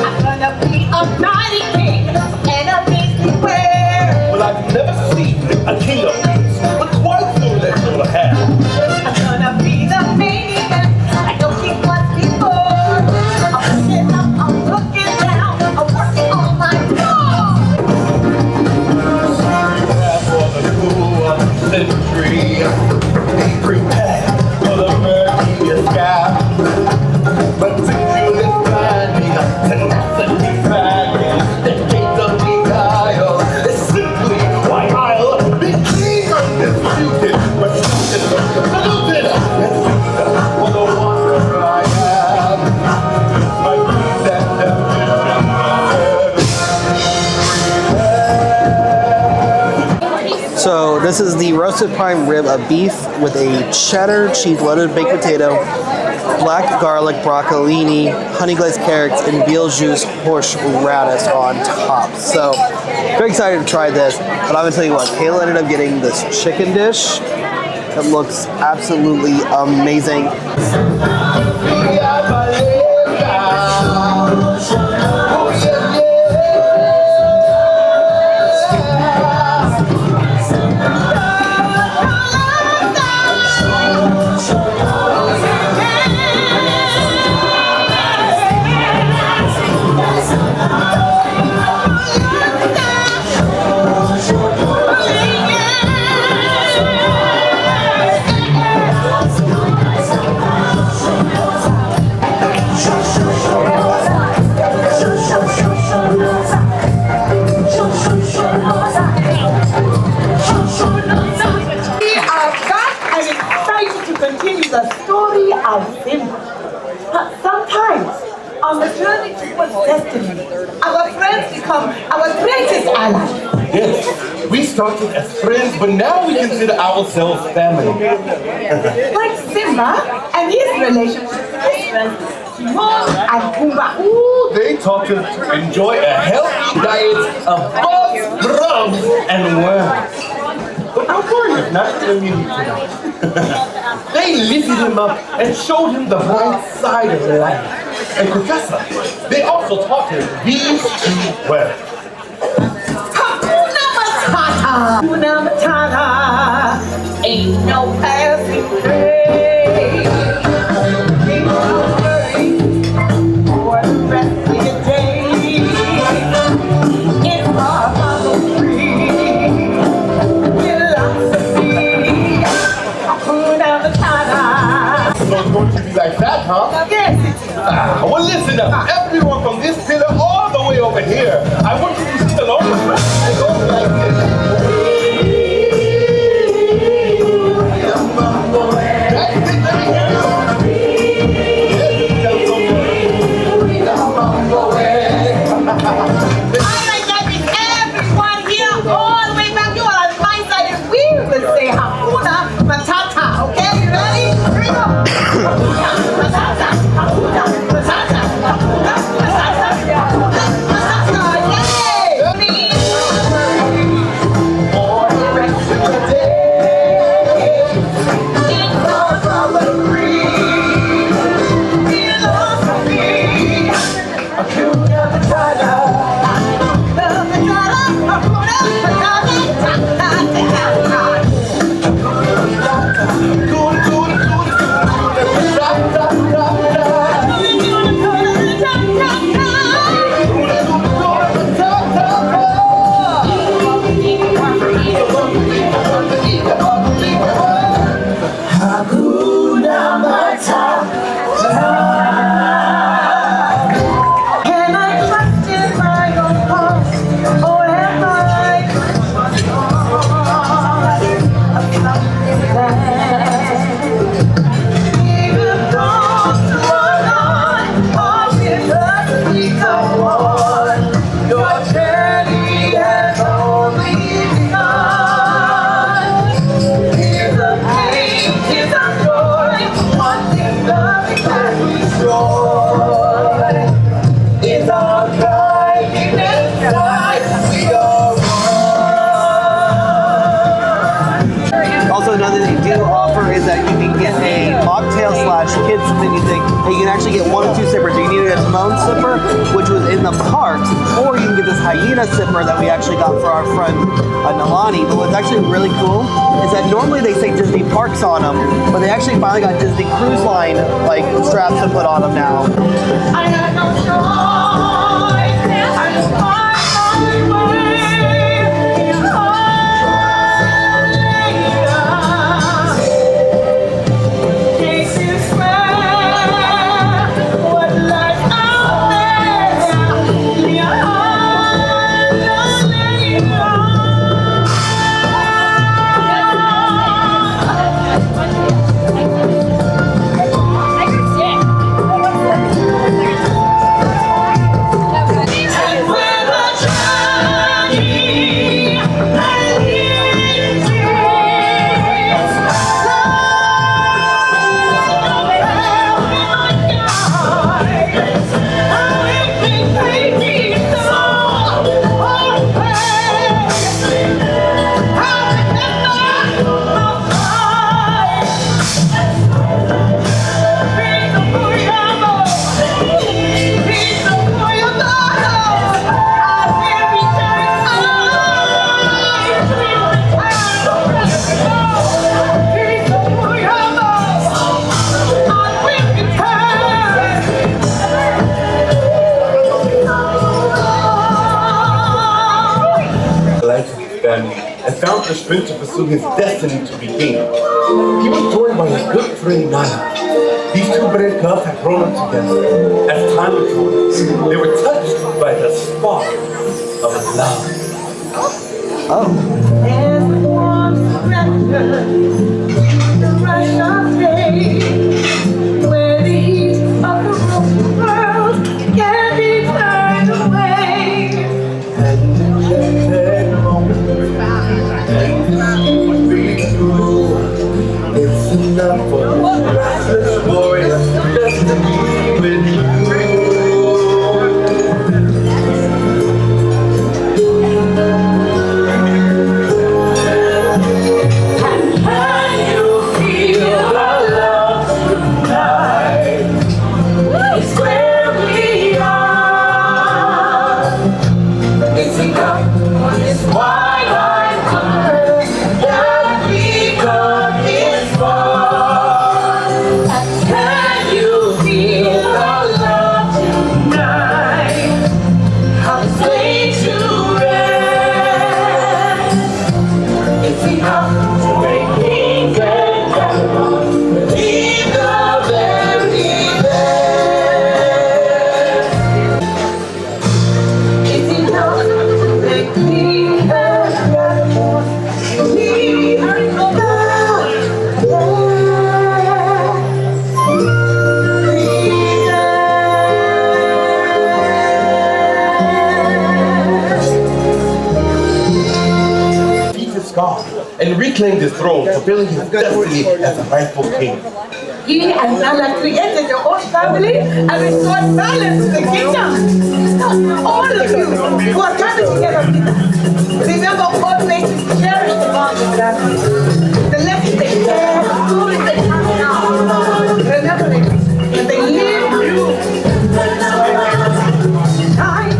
I'm gonna be a mighty king, enemies beware. Well, I've never seen a king of beasts with quite so little hair. I'm gonna be the main event, like no king was before. I'm looking up, I'm looking down, I'm working on my own. For the cool of the century, be prepared for the murky sky. But to you this blinding, tenacity dragging, the gate of beguile is simply why I'll be king undisputed, respected, saluted, and suited for the wanderer I am. My dreams and ambitions. So this is the roasted prime rib of beef with a cheddar cheese loaded baked potato, black garlic broccolini, honey glazed carrots, and veal juice horseradish on top. So very excited to try this. But I'm gonna tell you what, Kayla ended up getting this chicken dish. It looks absolutely amazing. Continue the story of Simba. But sometimes, on the journey towards destiny, our friends become our greatest allies. Yes, we started as friends, but now we consider ourselves family. Like Simba and his relationship with his friends, Timon and Pumbaa. Ooh, they taught us to enjoy a healthy diet of bugs, grubs, and worms. But I'm worried if not going to meet tonight. They lifted him up and showed him the bright side of life. And Professor, they also taught him these two words. Hakuna Matata. Hakuna Matata. Ain't no passing grade. Ain't no worry for the rest of your day. It's our Mother Free philosophy. Hakuna Matata. So it's going to be like that, huh? Yes, it is. Well, listen up. Everyone from this pillar all the way over here, I want you to sing along with me. It goes like this. That's it, let me and you can actually get 1 of 2 sippers. You can either get Simone sipper, which was in the parks, or you can get this hyena sipper that we actually got for our friend Nalani. But what's actually really cool is that normally they say Disney parks on them, but they actually finally got Disney Cruise Line like straps to put on them now. I had no choice. I was on my way. And found the strength to pursue his destiny to be king. He was joined by his good friend Nana. These two brave cubs had grown up together. As time went on, they were touched by the spark of love. There's a warm surrender to the rush of day, where the heat of the broken world can be turned away. And in that moment, and be true. It's enough for this restless warrior just to be with you. And reclaimed his throne, fulfilling his destiny as a rightful king. He and Nala created their own family and restored balance to the kingdom. All of you who are gathered together with us, remember always to cherish the bonds of family. The lessons they share, the stories they pass down. Remember it, that they live time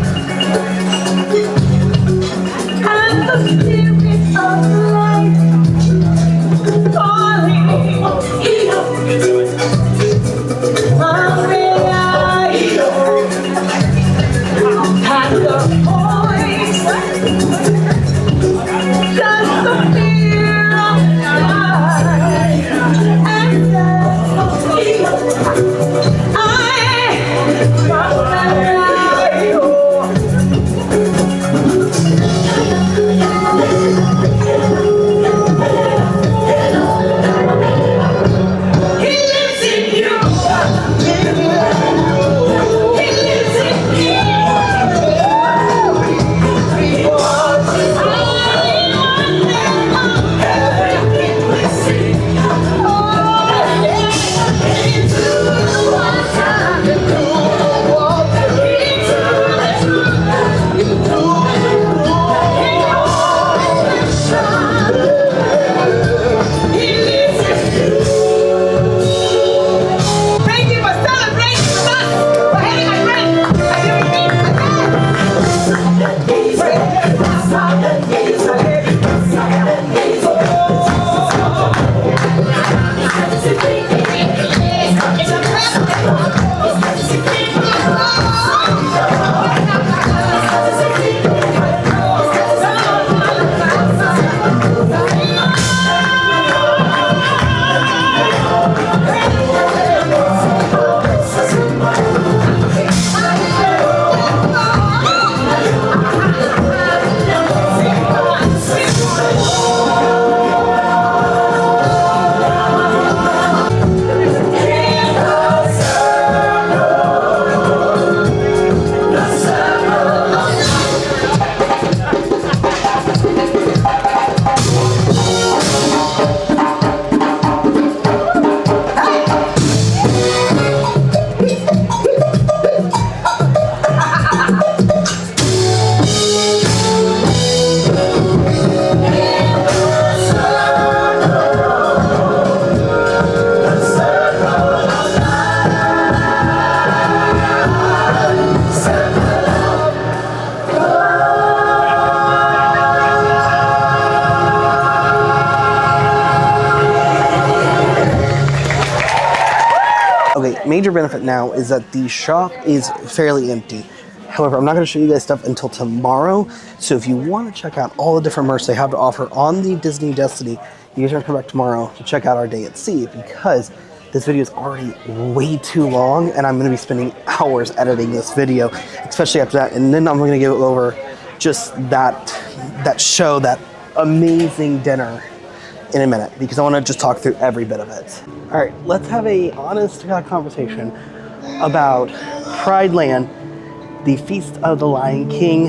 and the spirit of life. And the voice Okay, major benefit now is that the shop is fairly empty. However, I'm not going to show you guys stuff until tomorrow. So if you want to check out all the different merch they have to offer on the Disney Destiny, you guys are going to come back tomorrow to check out our day at sea, because this video is already way too long and I'm going to be spending hours editing this video, especially after that. And then I'm going to give over just that show, that amazing dinner in a minute, because I want to just talk through every bit of it. All right, let's have a honest conversation about Pride Land, the Feast of the Lion King.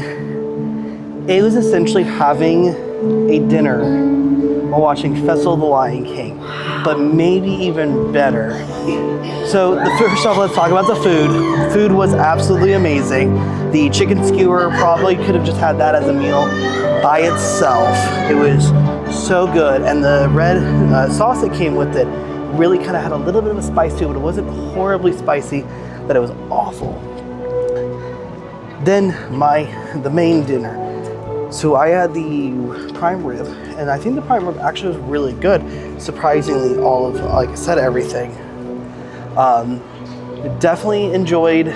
It was essentially having a dinner while watching Festival of the Lion King, but maybe even better. So first off, let's talk about the food. The food was absolutely amazing. The chicken skewer, probably could have just had that as a meal by itself. It was so good, and the red sauce that came with it really kind of had a little bit of a spice to it, but it wasn't horribly spicy that it was awful. Then the main dinner. So I had the prime rib, and I think the prime rib actually was really good. Surprisingly, all of, like I said, everything. Definitely enjoyed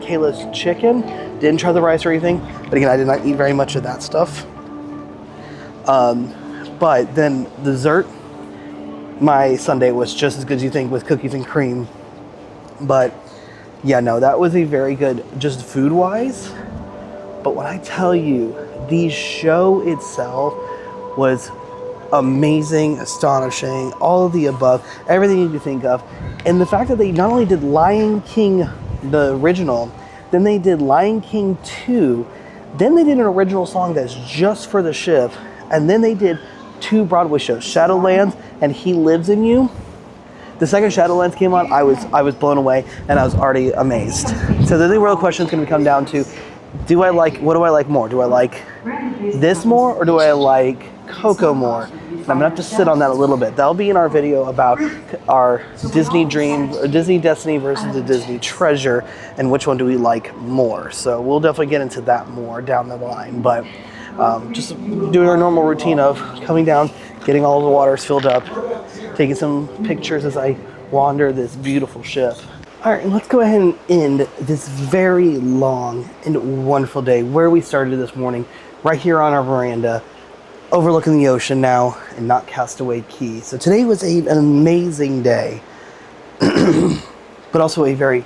Kayla's chicken. Didn't try the rice or anything, but again, I did not eat very much of that stuff. But then dessert, my sundae was just as good as you think, with cookies and cream. But yeah, no, that was a very good, just food-wise. But when I tell you, the show itself was amazing, astonishing, all of the above, everything you could think of. And the fact that they not only did Lion King, the original, then they did Lion King 2, then they did an original song that's just for the ship, and then they did 2 Broadway shows, Shadowlands and He Lives in You. The second Shadowlands came on, I was blown away, and I was already amazed. So the real question is going to come down to, what do I like more? Do I like this more, or do I like Coco more? And I'm gonna have to sit on that a little bit. That'll be in our video about our Disney Dream, or Disney Destiny versus the Disney Treasure, and which one do we like more. So we'll definitely get into that more down the line. But just doing our normal routine of coming down, getting all the waters filled up, taking some pictures as I wander this beautiful ship. All right, let's go ahead and end this very long and wonderful day where we started this morning, right here on our veranda, overlooking the ocean now, and not Castaway Cay. So today was an amazing day, but also a very,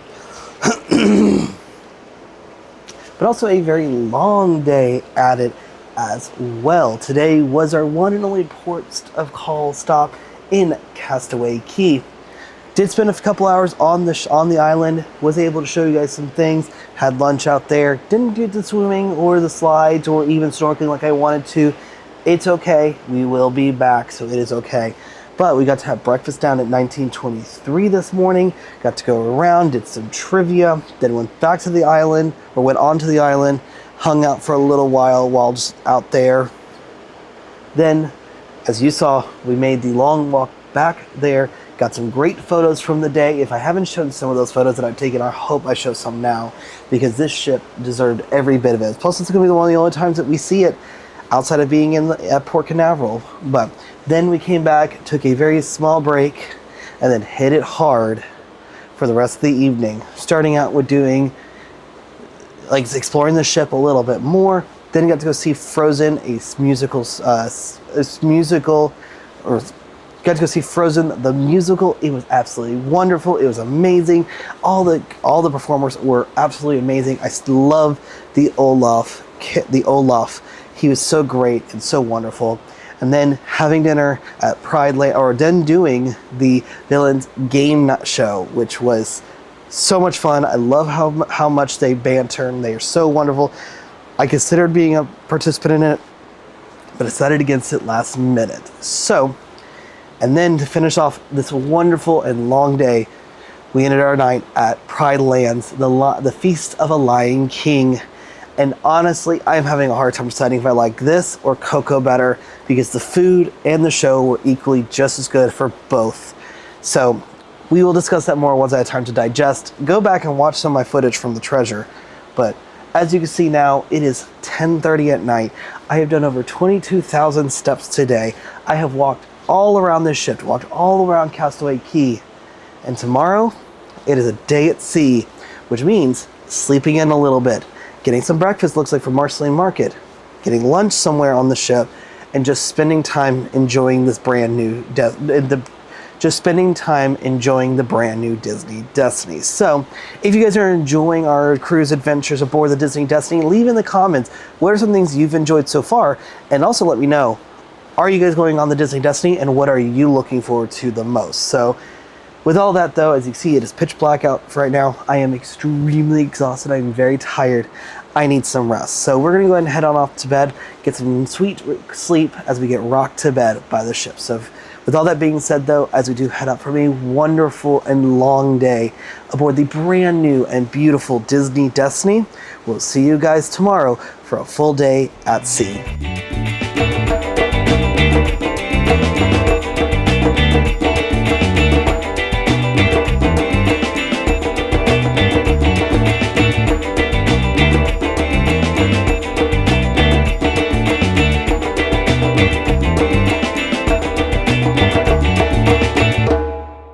long day at it as well. Today was our one and only port of call stop in Castaway Cay. Did spend a couple hours on the island, was able to show you guys some things, had lunch out there, didn't do the swimming or the slides or even snorkeling like I wanted to. It's okay, we will be back, so it is okay. But we got to have breakfast down at 1923 this morning, got to go around, did some trivia, then went back to the island, or went onto the island, hung out for a little while just out there. Then, as you saw, we made the long walk back there, got some great photos from the day. If I haven't shown some of those photos that I've taken, I hope I show some now, because this ship deserved every bit of it. Plus, it's going to be one of the only times that we see it outside of being at Port Canaveral. But then we came back, took a very small break, and then hit it hard for the rest of the evening. Starting out with doing, exploring the ship a little bit more. Then got to go see Frozen, got to go see Frozen, the musical. It was absolutely wonderful. It was amazing. All the performers were absolutely amazing. I love the Olaf. He was so great and so wonderful. And then having dinner at Pride Land, or then doing the Villains Game Show, which was so much fun. I love how much they banter, and they are so wonderful. I considered being a participant in it, but I decided against it last minute. So, and then to finish off this wonderful and long day, we ended our night at Pride Lands, the Feast of a Lion King. And honestly, I'm having a hard time deciding if I like this or Coco better, because the food and the show were equally just as good for both. So we will discuss that more once I have time to digest. Go back and watch some of my footage from the treasure. But as you can see now, it is 10:30 at night. I have done over 22,000 steps today. I have walked all around this ship, walked all around Castaway Cay. And tomorrow, It is a day at sea, which means sleeping in a little bit, getting some breakfast, looks like from Marceline Market, getting lunch somewhere on the ship, and just spending time enjoying this brand new Disney Destiny. So, if you guys are enjoying our cruise adventures aboard the Disney Destiny, leave in the comments what are some things you've enjoyed so far, and also let me know, are you guys going on the Disney Destiny, and what are you looking forward to the most? So, with all that though, as you see, it is pitch black out for right now. I am extremely exhausted. I'm very tired. I need some rest. So we're gonna go ahead and head on off to bed, get some sweet sleep as we get rocked to bed by the ship. So with all that being said though, as we do head up from a wonderful and long day aboard the brand new and beautiful Disney Destiny, we'll see you guys tomorrow for a full day at sea.